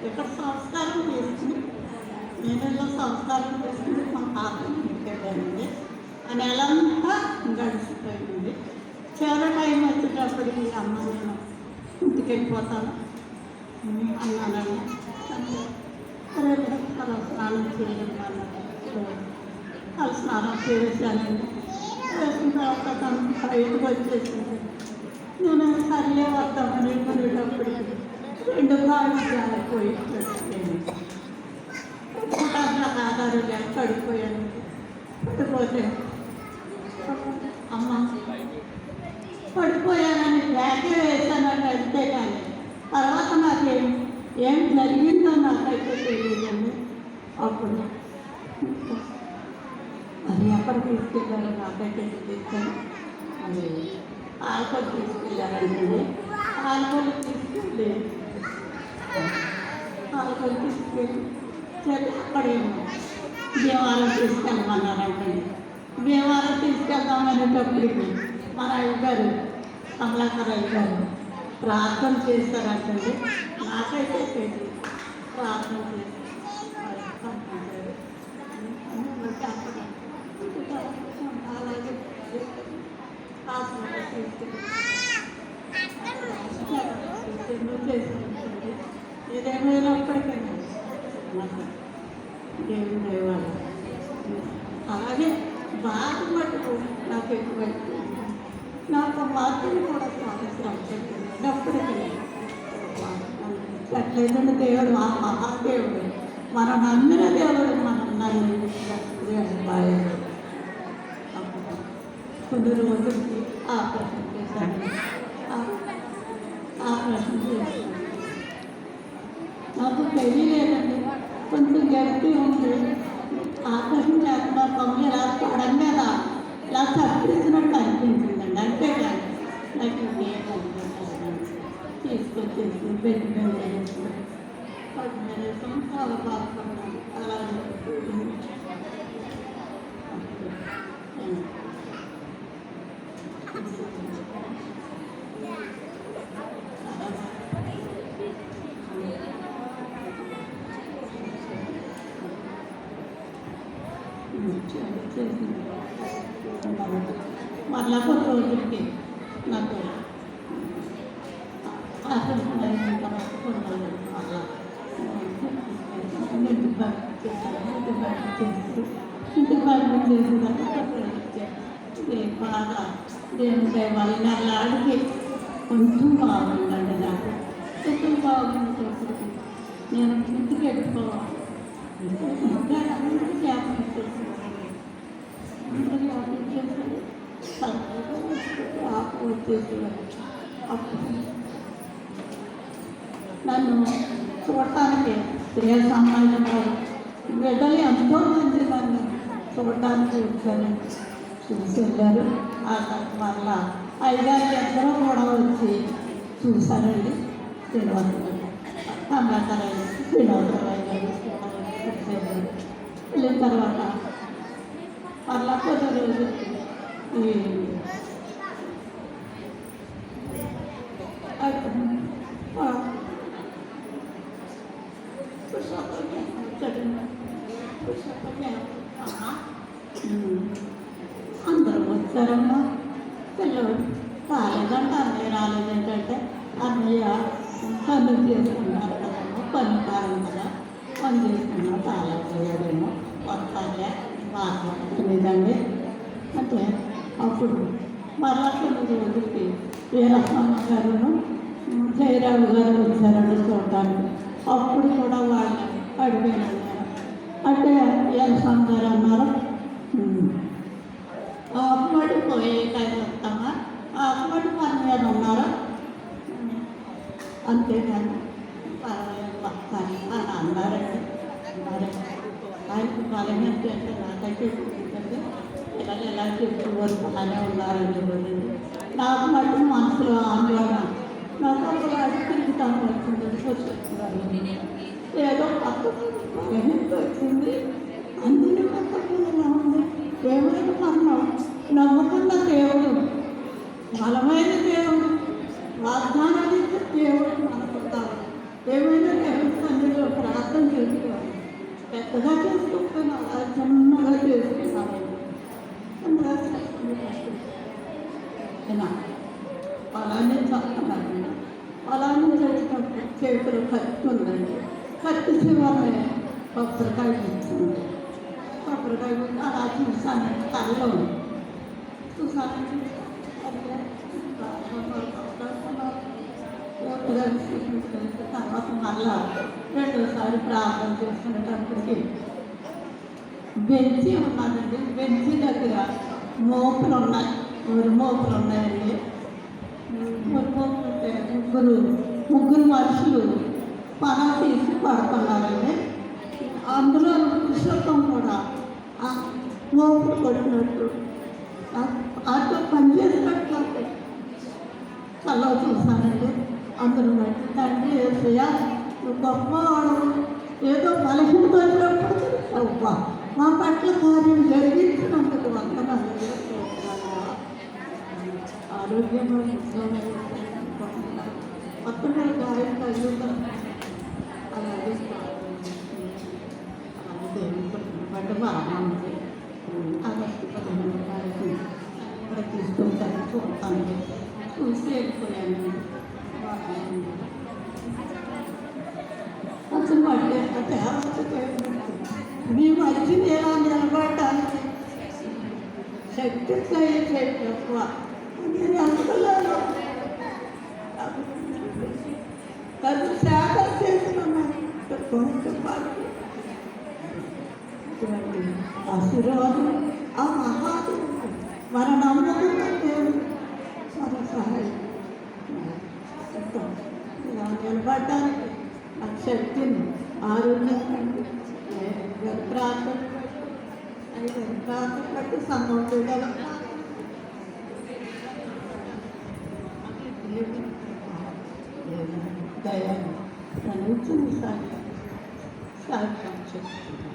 ఇక్కడ సంస్కారం చేసుకుని నేనెల్లో సంస్కారం చేసుకుని మా తాతని ఇంటికెళ్ళానండి. ఆ నెలంతా గడిచిపోయింది. చివరి టైం వచ్చేటప్పటికి అమ్మ నేను ఇంటికి వెళ్ళిపోతాను అన్నానండి. అంటే అలా స్నానం చేయడం అలా స్నానం చేశానండి. చేసిన తర్వాత తను బయటకు వచ్చేసింది. నేను సర్లే వస్తామని కొనేటప్పటికి 2 కాళ్ళు జారిపోయి ఆధారం లేక పడిపోయాను. పడిపోతే అమ్మ పడిపోయానని బ్యాగే వేసానంటే అంతే, కానీ తర్వాత ఏం జరిగిందో నాకైతే తెలియదండి. అప్పుడు అది ఎక్కడ తీసుకెళ్ళారో నాకైతే తీసుకొని అది ఆల్కోల్ తీసుకెళ్ళారండి. ఆల్కోల్ తీసుకెళ్ళి సరే అక్కడేమో భీమవరం తీసుకెళ్ళమన్నారంటండి. భీమవరం తీసుకెళ్దామనేటప్పటికి మన అయ్యగారు కమలాకర్ అయ్యగారు ప్రార్థన చేస్తారంటండి. నాకైతే తెలియదు. ప్రార్థన చేసి అలాగే హాస్పిటల్ చేసుకుంటుంది. ఇదేమైనప్పటికైనా దేవుని దైవాలు అలాగే బాగా మటుకు నాకు ఎక్కువైపోయింది. నాకు మాత్రం కూడా స్వాతంత్రం చెప్పినప్పటికీ అట్లేదంటే దేవుడు ఆ మహాదేవుడు మనం నమ్మిన దేవుడు మనం బాగా కొన్ని రోజులకి ఆపరేషన్ చేశాను. ఆపరేషన్ చేశాను. నాకు తెలియలేదండి, కొంచెం గట్టి ఉంది. ఆపరేషన్ చేస్తున్నా తొమ్మిది ఇలా పడం మీద ఇలా తప్పించినట్టు అనిపించిందండి. అంతేకాదు నాకు ఇంకేం తీసుకొచ్చేసి బెడ్ మీద వేసుకుని చాలా బాధపడ్డాను. అలాగే మళ్ళా కొన్ని రోజులకి నాకు ఆపరేషన్ అయిన తర్వాత కొన్ని రోజులు మళ్ళా ఇంటికి చేసి బాగా దేవుని దైవాలు నెలలాడికి కొంచెం బాగుందండి. నాకు కొంచెం బాగుంది. నేను ఇంటికి వెళ్ళిపోవాలి. ఇంకా అందరూ జ్ఞాపకం చేసేవాళ్ళు, అందరూ జ్ఞాపకం చేసేవాళ్ళు, ఆకు వచ్చేసేవాళ్ళు. అప్పుడు నన్ను చూడటానికి స్త్రీ సమాజం బిడ్డలు ఎంతో మంది నన్ను చూడటానికి వచ్చాను, చూసి వెళ్ళారు. ఆ మళ్ళా 5 ఎందరో కూడా వచ్చి చూశారండి. కమలాకర్ వినోదరావు గారు వెళ్ళిన తర్వాత మళ్ళా కొన్ని రోజులకి అందరూ వచ్చారమ్మా. పిల్లలు రాలేదంటే అన్నయ్య రాలేదేంటంటే అన్నయ్య పని చేసుకున్నారు కదమ్మా, పని కారం కదా, పని చేసుకున్నా రాలేకపోయాడేమో, వస్తాలే మాట్లాడలేదండి అంటే. అప్పుడు మరలా కొన్ని రోజులకి వీరస్వామి గారును జయరావు గారు వచ్చారని చూడటానికి. అప్పుడు కూడా వాళ్ళు అడిగాను. అంటే వీరస్వామి గారు అన్నారు, అమ్మడి పోయే టైం వస్తామా, అమ్మడి మన మీద ఉన్నారు, అంతేగాని పక్కని అని అన్నారండి. అన్నారండి. ఆయనకు బలహీనత అంటే నాకైతే ఎందుకంటే ఎలా చెప్పుకోరు బాగానే ఉన్నారని చెప్పలేదు. నాకు మట్టి మనసులో ఆందోళన నాకు ఒక వాడి తిరుగుతాను వచ్చింది చెప్తున్నారు. ఏదో పక్కకు బలహీనత వచ్చింది అందులో పక్కకు ఎలా ఉంది ఏమైనా మనం నమ్ముకున్న దేవుడు బలమైన దేవుడు వాగ్దానాలు ఇచ్చే దేవుడు మనకుంటాడు. ఏమైనా దేవుడి సన్నిధిలో ప్రార్థన చేసుకోవాలి. పెద్దగా చేసుకుంటున్నాను అది చిన్నగా చేసుకున్నాను. అలానే చెప్తున్నాను. అలానే చేసినప్పుడు చేతులు కత్తి ఉందండి. కత్తి చివరి కొబ్బరికాయ ఇచ్చింది. కొబ్బరికాయ అలా చూసాను తలలో చూసాను. తర్వాత మళ్ళా రెండోసారి ప్రార్థన చేసుకునేటప్పటికి బెంచి ఉన్నానండి. బెంచి దగ్గర మోపులు ఉన్నాయి. మోపులు ఉన్నాయండి. మోపులు ఉంటే ముగ్గురు మనుషులు పనం తీసి పడుతున్నారండి. అందులో పురుషత్వం కూడా మోపులు కొట్టినట్టు అటు పనిచేసినట్లు చల్లవ చూసానండి. అందరూ బట్టి తండ్రి ఏసయ్యా నువ్వు గొప్పవాడు ఏదో బలహీనత వచ్చినప్పుడు అవ్వా మా పట్ల కార్యం జరిగించినందుకు వందనాలు. ఆరోగ్యంగా మొత్తం గాయం తగ్గుతాం. అలాగే బట్ట బాగా ఉంది. ఆగస్టు 15వ తారీఖు ఇక్కడ తీసుకుంటాను చూస్తాను. చూసి వెళ్ళిపోయాను. అసలు పట్టే మీ మధ్య ఎలా నిలబడటానికి శక్తి ఎక్కువ నేను అనుకోలేదు. అది శాఖ చేస్తున్నాను. ఆశీర్వాదం ఆ మహాదేవుడు మన నమ్మకం దేవుడు మన సహాయం ఇలా నిలబడటానికి నాకు శక్తిని ఆరోగ్యం ప్రార్థన బట్టి సంఘం బిడ్డలు దయను చూసాను సాధ్యం చెప్తున్నాను.